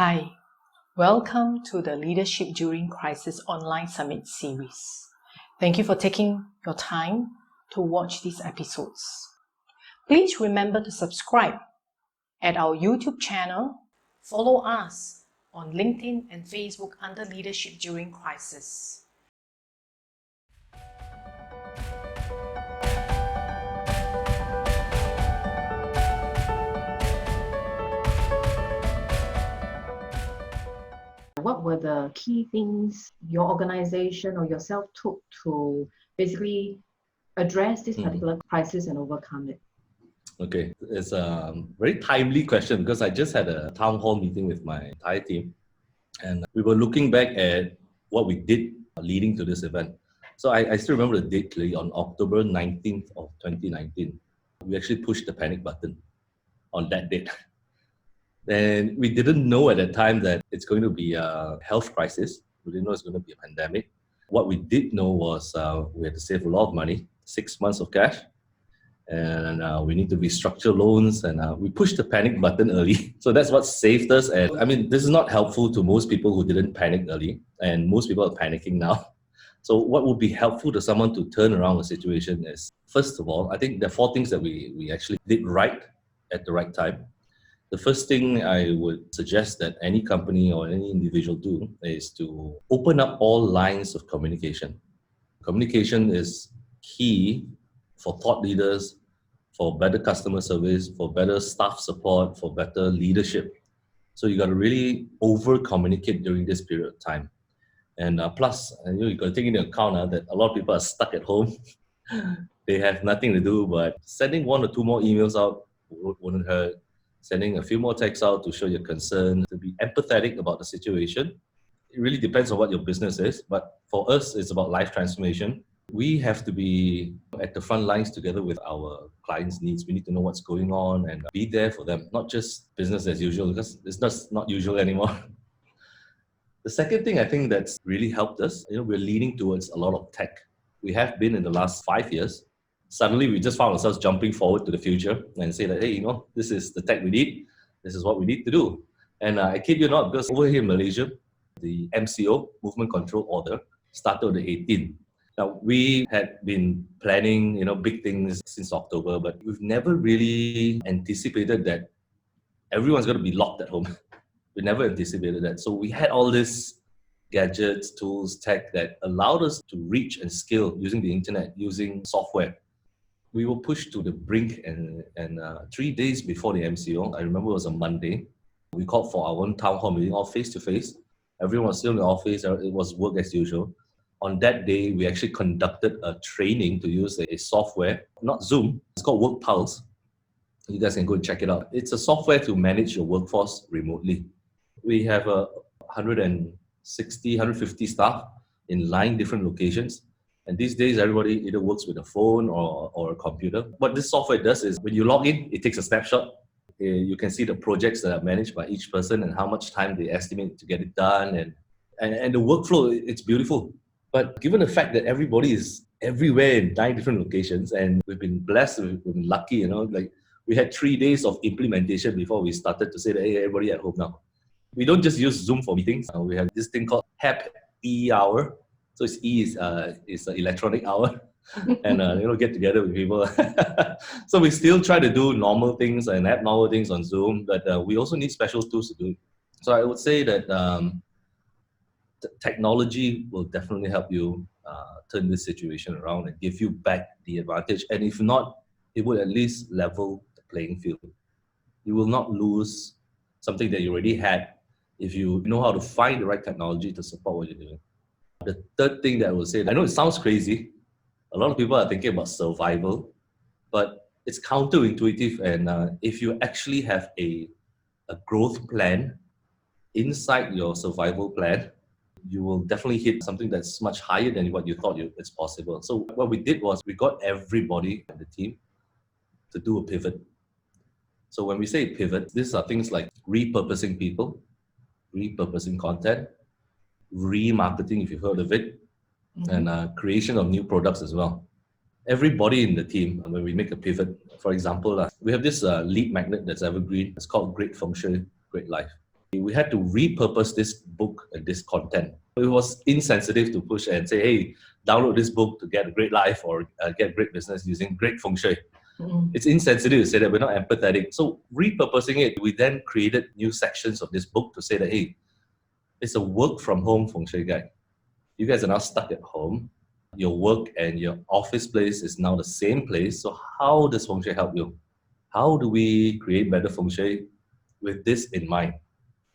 Hi, welcome to the Leadership During Crisis Online Summit series. Thank you for taking your time to watch these episodes. Please remember to subscribe at our YouTube channel, follow us on LinkedIn and Facebook under Leadership During Crisis. What were the key things your organization or yourself took to basically address this particular crisis and overcome it? Okay, it's a very timely question because I just had a town hall meeting with my entire team and we were looking back at what we did leading to this event. So I still remember the date clearly. On October 19th of 2019, we actually pushed the panic button on that date. And we didn't know at that time that it's going to be a health crisis. We didn't know it's going to be a pandemic. What we did know was we had to save a lot of money, 6 months of cash. And we need to restructure loans, and we pushed the panic button early. So that's what saved us. And I mean, this is not helpful to most people who didn't panic early, and most people are panicking now. So what would be helpful to someone to turn around the situation is, first of all, I think there are 4 things that we actually did right at the right time. The first thing I would suggest that any company or any individual do is to open up all lines of communication. Communication is key for thought leaders, for better customer service, for better staff support, for better leadership. So you got to really over-communicate during this period of time. And plus, you got to take into account that a lot of people are stuck at home. They have nothing to do, but sending 1 or 2 more emails out wouldn't hurt. Sending a few more texts out to show your concern, to be empathetic about the situation. It really depends on what your business is, but for us, it's about life transformation. We have to be at the front lines together with our clients' needs. We need to know what's going on and be there for them, not just business as usual, because it's just not usual anymore. The second thing I think that's really helped us, we're leaning towards a lot of tech. We have been in the last 5 years. Suddenly, we just found ourselves jumping forward to the future and say that, hey, this is the tech we need. This is what we need to do. And I kid you not, because over here in Malaysia, the MCO, Movement Control Order, started on the 18th. Now, we had been planning, big things since October, but we've never really anticipated that everyone's going to be locked at home. We never anticipated that. So we had all these gadgets, tools, tech that allowed us to reach and scale using the internet, using software. We were pushed to the brink, and 3 days before the MCO, I remember it was a Monday, we called for our own town hall meeting, all face-to-face. Everyone was still in the office. It was work as usual. On that day, we actually conducted a training to use a software, not Zoom. It's called WorkPulse. You guys can go and check it out. It's a software to manage your workforce remotely. We have 160, 150 staff in 9 different locations. And these days, everybody either works with a phone or a computer. What this software does is when you log in, it takes a snapshot. You can see the projects that are managed by each person and how much time they estimate to get it done. And the workflow, it's beautiful. But given the fact that everybody is everywhere in 9 different locations, and we've been blessed, we've been lucky, like we had 3 days of implementation before we started to say that, hey, everybody at home now. We don't just use Zoom for meetings. We have this thing called Happy Hour. So it's E is an electronic hour, and get together with people. So we still try to do normal things and abnormal things on Zoom, but we also need special tools to do it. So I would say that technology will definitely help you turn this situation around and give you back the advantage. And if not, it will at least level the playing field. You will not lose something that you already had if you know how to find the right technology to support what you're doing. The third thing that I would say, I know it sounds crazy. A lot of people are thinking about survival, but it's counterintuitive. And if you actually have a growth plan inside your survival plan, you will definitely hit something that's much higher than what you thought it's possible. So what we did was we got everybody in the team to do a pivot. So when we say pivot, these are things like repurposing people, repurposing content, remarketing, if you've heard of it, and creation of new products as well. Everybody in the team, when we make a pivot, for example, we have this lead magnet that's evergreen. It's called Great Feng Shui, Great Life. we had to repurpose this book and this content. It was insensitive to push and say, hey, download this book to get a great life or get great business using great feng shui. It's insensitive to say that. We're not empathetic. So repurposing it, we then created new sections of this book to say that, hey, it's a work from home feng shui guide. You guys are now stuck at home. Your work and your office place is now the same place. So how does feng shui help you? How do we create better feng shui with this in mind?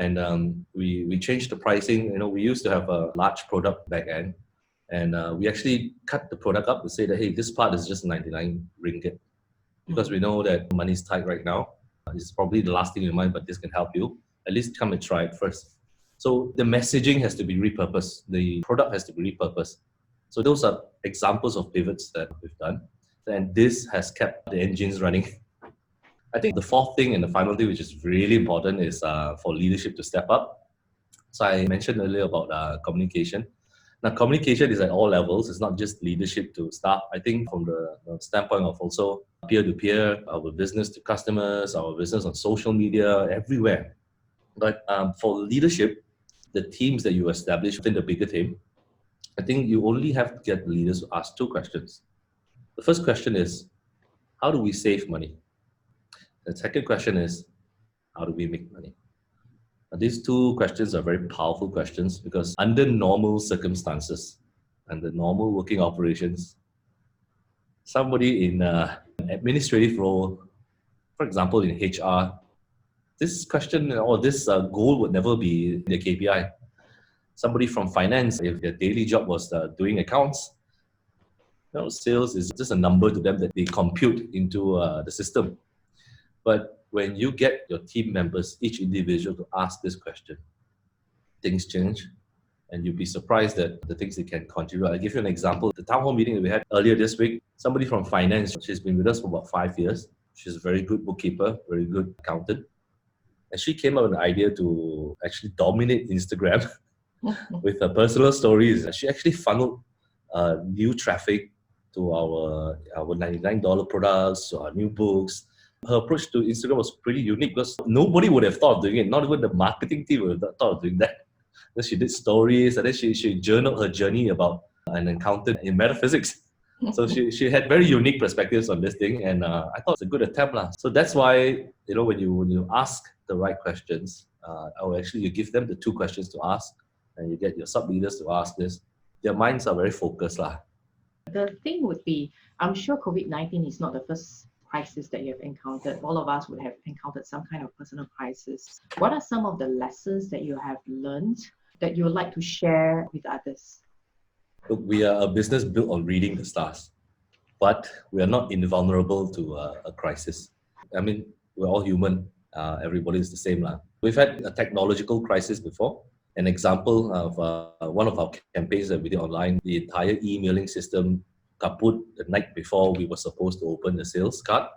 And we changed the pricing. We used to have a large product back end, and we actually cut the product up to say that, hey, this part is just 99 ringgit, because we know that money's tight right now. It's probably the last thing in your mind, but this can help you. At least come and try it first. So the messaging has to be repurposed. The product has to be repurposed. So those are examples of pivots that we've done. And this has kept the engines running. I think the fourth thing and the final thing, which is really important, is for leadership to step up. So I mentioned earlier about communication. Now, communication is at all levels. It's not just leadership to staff. I think from the standpoint of also peer-to-peer, our business to customers, our business on social media, everywhere. But for leadership, the teams that you establish within the bigger team, I think you only have to get the leaders to ask two questions. The first question is, how do we save money? The second question is, how do we make money? Now, these two questions are very powerful questions, because under normal circumstances, under normal working operations, somebody in an administrative role, for example, in HR, this question or this goal would never be the KPI. Somebody from finance, if their daily job was doing accounts, sales is just a number to them that they compute into the system. But when you get your team members, each individual, to ask this question, things change, and you'll be surprised at the things they can contribute. I'll give you an example. The town hall meeting that we had earlier this week, somebody from finance, she's been with us for about 5 years. She's a very good bookkeeper, very good accountant. And she came up with an idea to actually dominate Instagram with her personal stories. She actually funneled new traffic to our $99 products, to our new books. Her approach to Instagram was pretty unique, because nobody would have thought of doing it. Not even the marketing team would have thought of doing that. Then she did stories, and then she journaled her journey about an encounter in metaphysics. So she had very unique perspectives on this thing, and I thought it's a good attempt. So that's why, when you ask the right questions, or actually you give them the two questions to ask, and you get your sub-leaders to ask this, their minds are very focused. The thing would be, I'm sure COVID-19 is not the first crisis that you have encountered. All of us would have encountered some kind of personal crisis. What are some of the lessons that you have learned that you would like to share with others? Look, we are a business built on reading the stars, but we are not invulnerable to a crisis. I mean, we're all human. Everybody is the same. We've had a technological crisis before. An example of one of our campaigns that we did online, the entire emailing system kaput the night before we were supposed to open the sales card.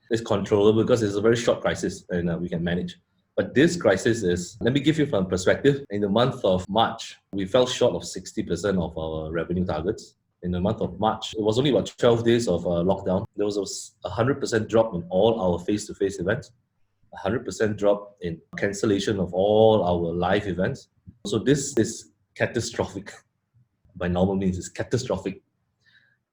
It's controllable because it's a very short crisis, and we can manage. But this crisis is, let me give you from perspective. In the month of March, we fell short of 60% of our revenue targets. In the month of March, it was only about 12 days of lockdown. There was a 100% drop in all our face-to-face events, 100% drop in cancellation of all our live events. So this is catastrophic. By normal means, it's catastrophic.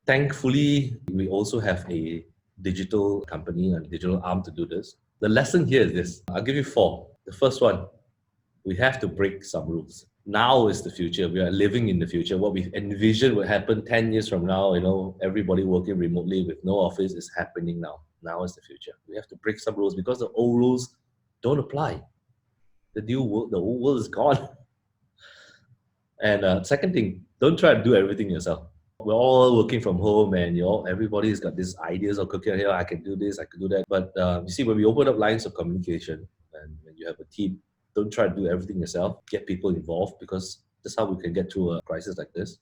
Thankfully, we also have a digital company and digital arm to do this. The lesson here is this. I'll give you 4. The first one, we have to break some rules. Now is the future. We are living in the future. What we envisioned would happen 10 years from now, everybody working remotely with no office, is happening now. Now is the future. We have to break some rules, because the old rules don't apply. The old world is gone. And second thing, don't try to do everything yourself. We're all working from home, and everybody's got these ideas of cooking here. I can do this, I can do that. But you see, when we open up lines of communication, and when you have a team, don't try to do everything yourself. Get people involved, because that's how we can get through a crisis like this.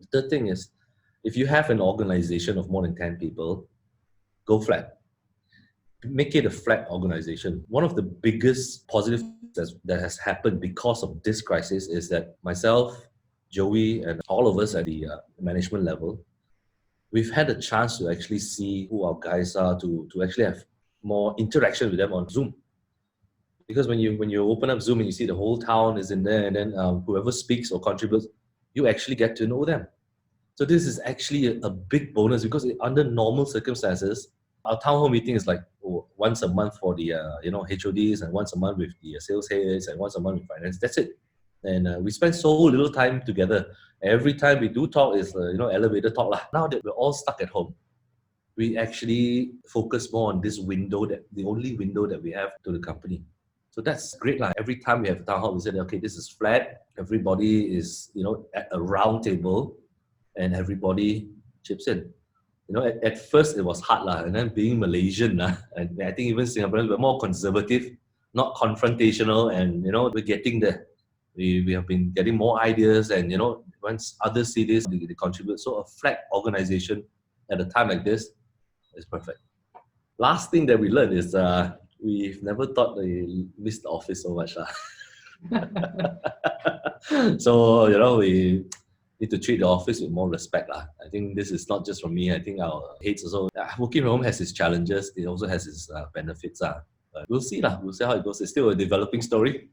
The third thing is, if you have an organization of more than 10 people, go flat. Make it a flat organization. One of the biggest positives that has happened because of this crisis is that myself, Joey, and all of us at the management level, we've had a chance to actually see who our guys are, to actually have more interaction with them on Zoom. Because when you open up Zoom and you see the whole town is in there, and then whoever speaks or contributes, you actually get to know them. So this is actually a big bonus, because under normal circumstances, our town hall meeting is like once a month for the HODs, and once a month with the sales heads, and once a month with finance. That's it. And we spend so little time together. Every time we do talk is elevator talk lah. Now that we're all stuck at home, we actually focus more on this window, that the only window that we have to the company. So that's great lah. Every time we have a town hall, we say, okay, this is flat. Everybody is at a round table, and everybody chips in. At first it was hard lah, and then being Malaysian and I think even Singaporeans were more conservative, not confrontational, and we're getting there. We have been getting more ideas, and once others see this, they contribute. So a flat organization at a time like this is perfect. Last thing that we learned is we've never thought we miss the office so much lah. So we need to treat the office with more respect lah. I think this is not just from me. I think our heads also. Working from home has its challenges. It also has its benefits lah. But we'll see lah. We'll see how it goes. It's still a developing story.